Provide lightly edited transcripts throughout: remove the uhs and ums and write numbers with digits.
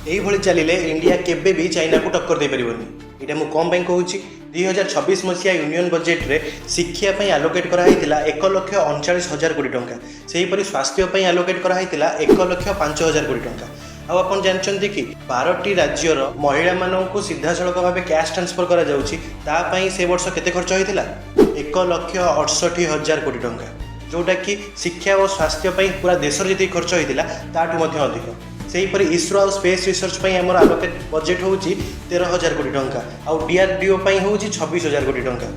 यही चलिले इंडिया केबे भी चाइना को टक्कर दे पारिबनी। इटा मु कम ପାଇଁ कहूची 2026 मसीहा यूनियन बजेट रे शिक्षा ପାଇଁ आलोकेट करा हैतिला 1,39,000 कोटी टंका। सेही परि स्वास्थ्य ପାଇଁ आलोकेट करा हैतिला 1,05,000 कोटी टंका। आउ अपन जानचंती कि 12टी राज्यर महिला माननकु सीधासळख भाबे कैश ट्रांसफर करा जाउची ता ପାଇଁ से वर्ष केते खर्च हैतिला 1,68,000 कोटी टंका, जोटा कि शिक्षा और स्वास्थ्य ପାଇଁ पूरा देश रे जति खर्च हैतिला ताठु मध्ये अधिक। सेहीपरि इसरो और स्पेस रिसर्च आमर आलोकेट बजेट हूँ 13,000 कोटी टंका, आउ डीआरडीओ हूँ 26,000 कोटी टंका।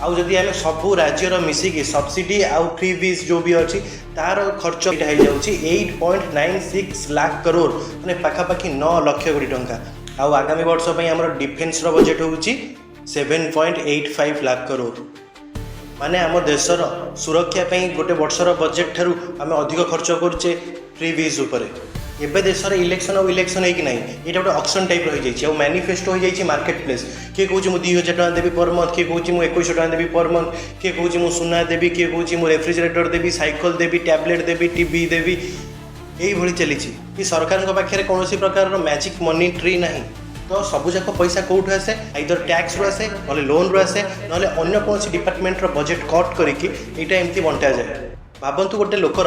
आउ जदि आम सबू राज्यर मिसिकी सब्सिडी आउ फ्री बीज जो भी अच्छी तार खर्च हो 8.96 लाख करोड़ मैंने पाखापाखि 9 लाख कोटी टंका। आउ आगामी वर्ष आमर डिफेन्स बजेट हूँ 7.85 लाख करोड़। माने आम देशर सुरक्षा गोटे वर्षर बजेट ठारू आम अधिक खर्च करुचे फ्री बीज उपरे। एबे देश में इलेक्शन और इलेक्शन है कि नहीं ये गोटे ऑक्शन टाइप रही जाइए और मैनिफेस्टो हो जाइए मार्केट प्लेस। किए कौन मुझे 2,000 टका देवी पर मंथ, किए कौन मुझे 2100 टका देवी पर मंथ, किए कौन मुझे सुना देवी, किए कौन मुझे रेफ्रिजरेटर देवी, साइकिल देवी, टैबलेट देवी, टीवी देवी। यही चली कि सरकार पाखे कौन प्रकार मैजिक मनी ट्री ना, तो सबूक पैसा कौटू आसे आइदर टैक्स रु आसे ना लोन रु आसे ना अन्य कौन डिपार्टमेंट बजेट कट करके एमती बंटा जाए। भावतु गोटे लोक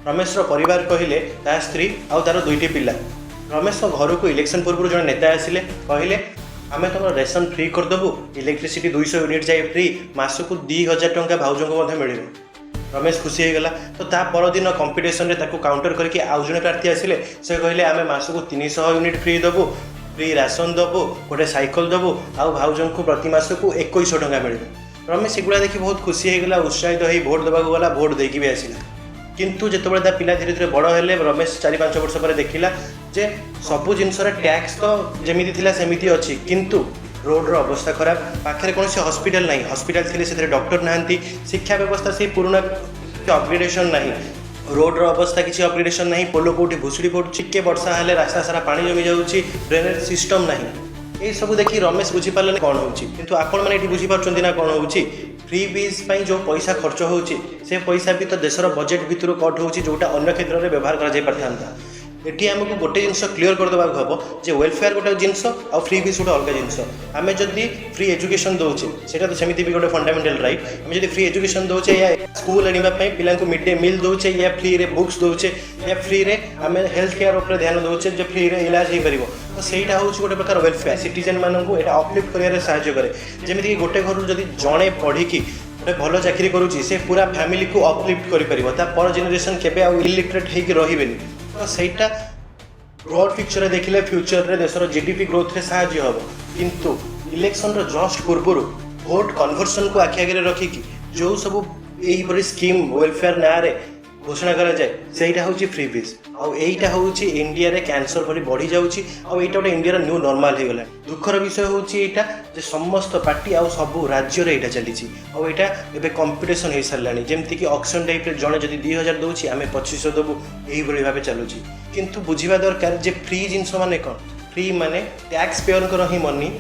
रमेश परिवार कहले ता स्त्री आउ तार 2टी पिला। रमेश घर को इलेक्शन पूर्व जन नेता आसिले कहले आम तुम रेशन फ्री करदेबू, इलेक्ट्रिसिटी 200 यूनिट जाए फ्री, मासक 2,000 टंका भाउज को मिल। रमेश खुशी हो गला। तो ता परदिन कंपिटिशन रे ताको काउंटर करके आउ जने प्रार्थी आसिले से कहले आम मासक 300 यूनिट फ्री देबू, फ्री राशन देबू, गोटे साइकिल देबू, आउ भाउज को प्रति मासक 2100 टंका मिल। रमेश एगुड़ा देखी बहुत खुशी होगा, उत्साहित हो भोट देवाक गला, भोट देकी भी आसला। किंतु जिते ता पिला धीरे धीरे बड़ हेले रमेश 4-5 वर्ष पर देखिला जे सबू जिनस टैक्स तो जमी थिला सेमिति अच्छी, किंतु रोड्र अवस्था खराब, पाखे कौन से हॉस्पिटल नहीं, हॉस्पिटल थी से डॉक्टर नहांती, शिक्षा व्यवस्था से पुराना अपग्रेडेशन नहीं, रोड्र अवस्था किसी अपग्रेडेशन नहीं, पोलो कौटी भुशुड़ी पड़ुची, के वर्षा हेले रास्ता सारा पानी जमी जाऊँगी, ड्रेनेज सिस्टम नहीं। ये सब देखिए रमेश बुझीपारे कौन हो, किंतु आपण मैंने बुझीपार ना कौन हो फ्री बीज जो पैसा खर्च हो पैसा भी तो देशर बजेट भितर कट हो जोटा अन्य क्षेत्र में व्यवहार कर ये आमको गोटे जिन क्लीयर करदेवा हम जे वेलफेयर गोटे जिनस आ फ्री बीज गोटे अलग जिनस। आम जदि फ्री एजुकेशन दौचे सेटा तो सेमती भी गोटे फंडामेंटल राइट। आम जब फ्री एजुकेशन दौचे या स्कूल आने पिला मिड डे मिल दौचे या फ्री रे बुक्स दौचे या फ्री रे आम हेल्थ केयर उपर ध्यान दौचे जो फ्री रे इलाज हो पार, तो सहीटा हूँ गोटे प्रकार वेलफेयर सिटीजन मानू यहाँ अपलिफ्ट कर साहाय्य करे। जमीक गोटे घर जदि जड़े पढ़ी गोटे भल चाकरी करुँची से पूरा फैमिली को अपलिफ्ट कर पर जेनेरेशन केबे आउ इलिटरेट होकर रही, तो सहीटा ब्रॉड पिक्चर देखिले फ्यूचर रे देशर जीडीपी ग्रोथ रे साहाय्य हम। किंतु इलेक्शन रो जस्ट पूर्व भोट कन्वर्सन को आखि आगे रखिकी जो सब यही स्कीम वेलफेयर ना रे घोषणा करा जाए सेटा हूँ फ्री बीज आईटा हूँ इंडिया रे कैंसर भरी बढ़ी जाऊँगी आईटा गोटे इंडिया न्यू नॉर्मल हो गला। दुखर विषय हूँ यहाँ जे समस्त पार्टी आउ सबू राज्य रे चली आईटा एवं कंपिटिशन हो सारा जमती कि ऑक्शन टाइप रे जड़े जब 2,000 दूसरी आम 2500 देवु यही भाव चलुची। किंतु बुझा दरकार जे फ्री जिनस माने कौन, फ्री माने टैक्स पेयर ही मनी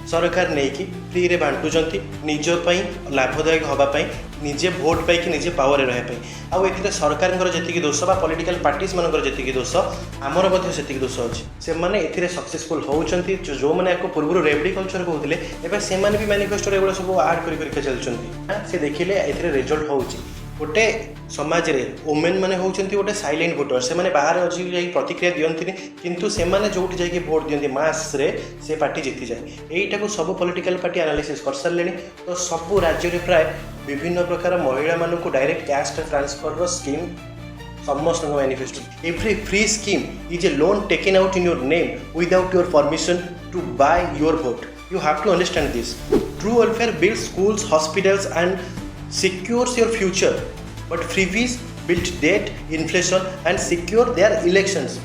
सरकार नहीं कि फ्री रे बांटुचंती निजपाई लाभदायक हवापाई निजे भोट पाई निजे पावर रही आउ ए सरकार जी दोष बा पॉलिटिकल पार्टीज मान जी दोष आमर से दोष अच्छी से मैंने ए सक्सेसफुल होती जो मैंने पूर्व रेवडी कल्चर कहते हैं से भी मैनिफेस्टो एगुड़ा सब आड कर चलते से देखिले ए रिजल्ट हो गोटे समाज रे वोमेन मैंने होती गोटे साइलेंट भोटर से मैंने बाहर अच्छी प्रतिक्रिया दिखती किंतु से मैंने जो जाकि भोट दिखती मास रे से पार्टी जीति जाए। यहीटा को सब पॉलिटिकल पार्टी एनालिसिस कर सारे, तो सबू राज्य में प्राय विभिन्न प्रकार महिला मानक डायरेक्ट कैश ट्रांसफर स्कीम समस्त manifesto. Every free scheme is a loan taken out in your name without your permission to buy your भोट। You have to understand this. True welfare build schools hospitals and secures your future, but freebies build debt, inflation and secure their elections।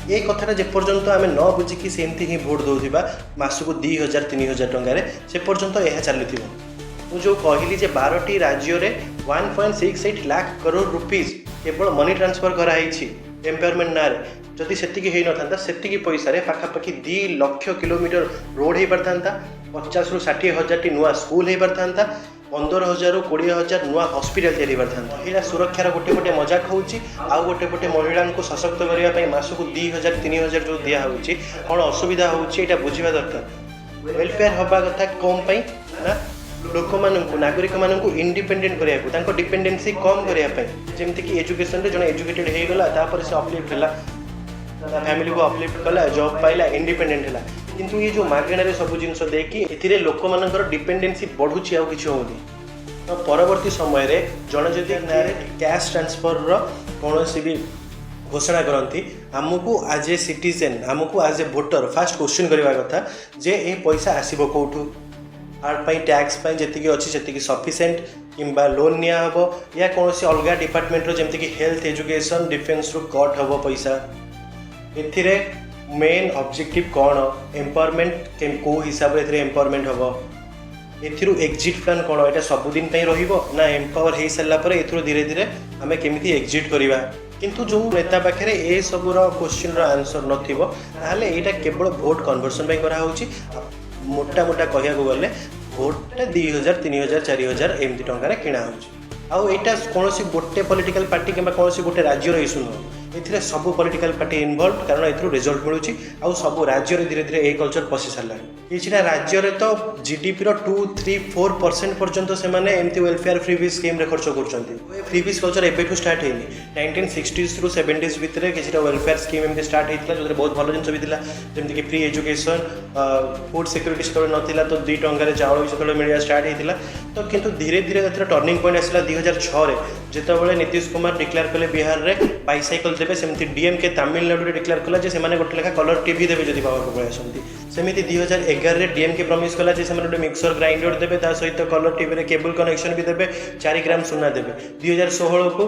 ये कथा जेपर्यंत आम न बुझिकी सेमती ही vote दौथिबा mask 2,000-3,000 टंकार से पर्यंत यह चलती। मुझे जो कहली 12टी राज्य रे 1.68 लाख करोड़ रुपीज केवल मनी ट्रांसफर कराई एम्पावरमेंट ना जदि से होता से पैसा पाखापाखि 2 लाख किलोमीटर रोड हो पारता, 50 ରୁ 60 हज़ार नुआ स्कूल हो पारता, 15,000 ରୁ 20,000 नुआ हॉस्पिटल तैयारी करता यहाँ सुरक्षार गोटे गोटे मजाक होची आउ गोटे गोटे महिला को सशक्त करने मासक 2,000 3,000 जो दिखाई कौन असुविधा होची एटा बुझिबा दरकार। वेलफेयर हवा कथा कम पाई ना लोक मानू नागरिक मानू इंडिपेंडेंट करने डिपेंडेंसी कम करने जमती कि एजुकेशन रे जने एजुकेटेड हो गला तापर से अपलिफ्ट है फैमिली को अपलिफ्ट कला जॉब पाइला इंडिपेंडेंट है किंतु ये जो मागणार सब जिनस देखिए ए लोक मानकर डिपेंडेंसी बढ़ुची आउ किसी होनी। तो परवर्ती समय जड़े जदि कैश ट्रांसफर कौन भी घोषणा करती आमको आज ए सिटीजेन आमको आज ए वोटर फास्ट क्वेश्चन करवा कथा जे ये पैसा आसब कौटू आर्ट टैक्स जी अच्छी से सफिसीयंट किंबा लोन निया हबो या कौन अलग डिपार्टमेंट जमती कि हेल्थ एजुकेशन डिफेन्स रु कट हम पैसा ए मेन ऑब्जेक्टिव कौन एम्पावरमेंट कौ हिसाब से एम्पावरमेंट हम एग्जिट प्लान कौन यहाँ सबुदिन ना एम्पावर हो सारापर धीरे धीरे आम केमी एग्जिट करवा किंतु जो नेता पाखे ये सब क्वेश्चन आंसर नाले यहाँ केवल भोट कन्वर्सन कराऊँगी मोटा मोटा कहया गले भोटा 2,000 3,000 4,000 एमती टकर किणा हो कौन गोटे पॉलिटिकल पार्टी कि कौन गोटे राज्यर इश्यू नुह ए सब पॉलिटिकल पार्टी इन्वॉल्व कारण ए रिजल्ट मिलूँ और सब राज्य धीरे धीरे ये कल्चर पशि सारा किसी राज्य तो जीडीपी 2-3-4% पर्यंत से एमती वेलफेयर फ्रीबीज स्कीम खर्च कर फ्रीबीज कल्चर एवं स्टार्ट है 1960s रू 70s भितर किसी वेलफेयर स्कीम एमती स्टार्ट होता जो बहुत भल जिन भी जमीक फ्री एजुकेशन फूड सिक्योरिटी से नाला तो 2 टंकार चाउल भी से मिलवा स्टार्ट होता तो किंतु धीरे धीरे टर्निंग पॉइंट आसला 2006 जिते नीतीश कुमार डिक्लेयर कले बिहार में बाइसाइकल देवे सेमती डीएमके तमिलनाडु डिक्लेयर कला जे से गोटे लेखा कलर टीवी देवे जब पावर को पलि आसती सेमती 2011 डीएमके प्रमिश कला जे से मिक्सर ग्राइंडर देवे सहित कलर टीवी केबल कनेक्शन भी देवे 4 ग्राम सुना देवे 2016 को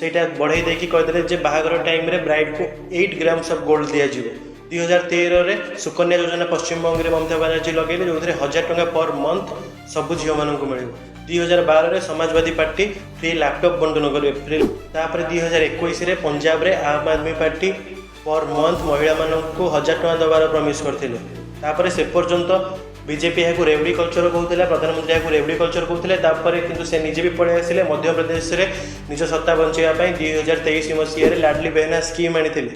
सेटा बढ़ई देकी कहते बाहागर टाइम रे ब्राइड को 8 ग्राम्स ऑफ गोल्ड दिज्व 2013 रे सुकन्या योजना पश्चिम बंग में ममता बनर्जी लगे जो 1,000 टंका पर मंथ सबू झील मानक मिल 2012 रे समाजवादी पार्टी फ्री लैपटॉप बंटन करेंगे फ्री 2021 रे पंजाब रे आम आदमी पार्टी पर मंथ महिला को 1,000 टंका दबार प्रमिश करते से पर्यंत बीजेपी यहाँ रेवड़ी कल्चर कहते प्रधानमंत्री यहाँ रेवड़ी कल्चर कहते किंतु से निजे भी पलि आसिले मध्य प्रदेश में निज सत्ता बचाई 2023 मसीह लाडली बहना स्कीम आनी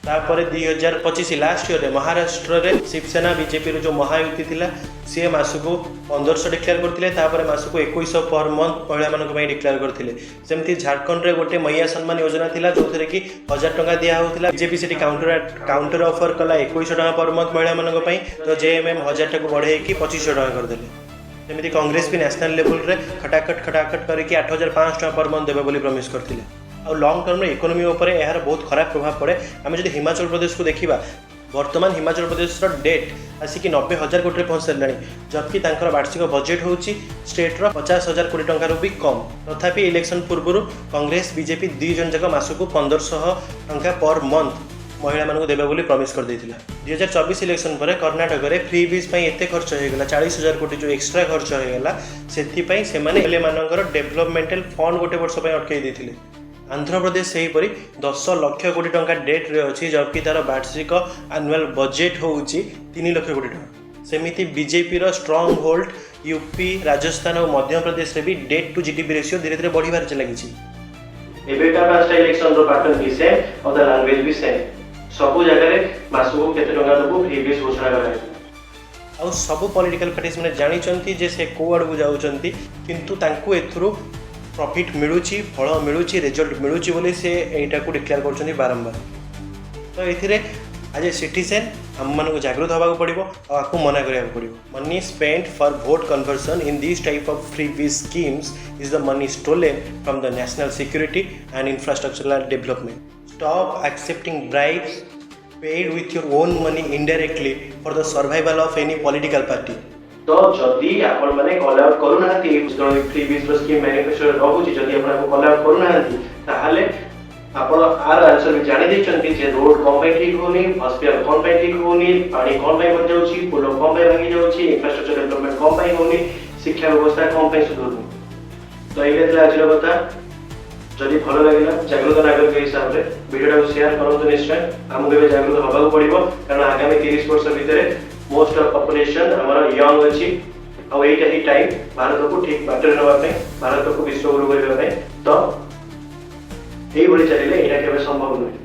तापर 2025 लास्ट ईयर महाराष्ट्र रे शिवसेना बीजेपी जो महायुति थिला सी मासक 1500 डिक्लेयर करते मासक 2100 पर मंथ महिला मानक डिक्लेयर करते सेमती झारखंड रे गोटे मैया सम्मान योजना थिला जो थे कि 1,000 टंका दिया होता बीजेपी से काउंटर ऑफर कला 2100 टंका पर मंथ महिला मानक तो जेएमएम 1,000 टका बढ़े 2,500 टंका करदेले सेमती कांग्रेस भी नेशनल लेवल रे खटाखट करके 8,500 टंका पर मंथ देवे बोली प्रमिश करते और लॉन्ग टर्म इकोनॉमी उपर यार बहुत खराब प्रभाव पड़े आम जो हिमाचल प्रदेश को देखा वर्तमान हिमाचल प्रदेश डेट आसिक 90,000 कोटी पहुँच सारा जबकि वार्षिक बजेट हूँ स्टेट्र 50,000 कोटी टंकार भी कम तथापि इलेक्शन पूर्व कांग्रेस बीजेपी 2 जन जाक मासक 1,500 टंका पर मंथ महिला मानक देवे बोली प्रमिश कर 2024 इलेक्शन पर कर्णाटक में फ्री बीज एत खर्च होगा 40,000 कोटी जो एक्सट्रा खर्च होगा से मानकर डेभलपमेंटाल फंड गोटे वर्ष अटकई देते आंध्र प्रदेश से हीपरी 10 लाख कोटी टंका डेट रे अच्छी जबकि तार वार्षिक एनुअल बजेट हूँ 3 लाख कोटी टंका सेमिति BJP stronghold UP Rajasthan और मध्य प्रदेश रे भी डेट टू जीडीपी रेशियो धीरे धीरे बढ़िबार लगी एबेका पांचटा इलेक्शन रो पैटर्न भी सेम और द लैंग्वेज भी सेम सब जगह मासको केते टंका दबो फ्री बीस घोषणा कराय और सब पॉलिटिकल पार्टीज माने जानि चंती जे से को आडू जाउचंती किंतु तांको एथरो प्रॉफिट मिलूची फल मिलूची रिजल्ट मिलूची बोली से एटा को डिक्लेयर करछनी बारंबार तो एथिरे आज ए सिटीजन हम मानक जागृत होगा पड़ो और आपको मना करा पड़ो money spent for vote conversion in this type of freebies schemes is the money stolen from the national security and infrastructural development stop accepting bribes paid with your own money indirectly for the survival of any political party तो जदि आपण माने call out करू नाहंती freebies scheme manifesto रहउची जदि आपण call out करू नाहंती ताहाले आपण आर आंसर भी जानि दैछंती जे रोड कोन पे ठीक होनी हॉस्पिटल कोन पे ठीक होनी पानी कोन पे बन जाउची पुल कोन पे भांगी जाउची इंफ्रास्ट्रक्चर डेवलपमेंट कोन पे होनी शिक्षा व्यवस्था कोन पे सुधरनी तो एइले थला आजिर कथा जदि भलो लागिला जागृत नागरिक हिसाब रे वीडियो को शेयर करंतु निश्चय हमहु भी जागृत होबाक पड़िबो कारण आगामी 30 वर्ष भितरे मोस्ट ऑफ पॉपुलेशन हमारा यंग अच्छी ଆଉ ଏଇଟା ହିଁ ଟାଇମ୍ ଭାରତକୁ ଠିକ୍ ବାଟରେ ନେବା ପାଇଁ, ଭାରତକୁ ବିଶ୍ୱଗୁରୁ କରିବା ପାଇଁ। ତ ଏଇଭଳି ଚାଲିଲେ ଏଇଟା କେବେ ସମ୍ଭବ ନୁହେଁ।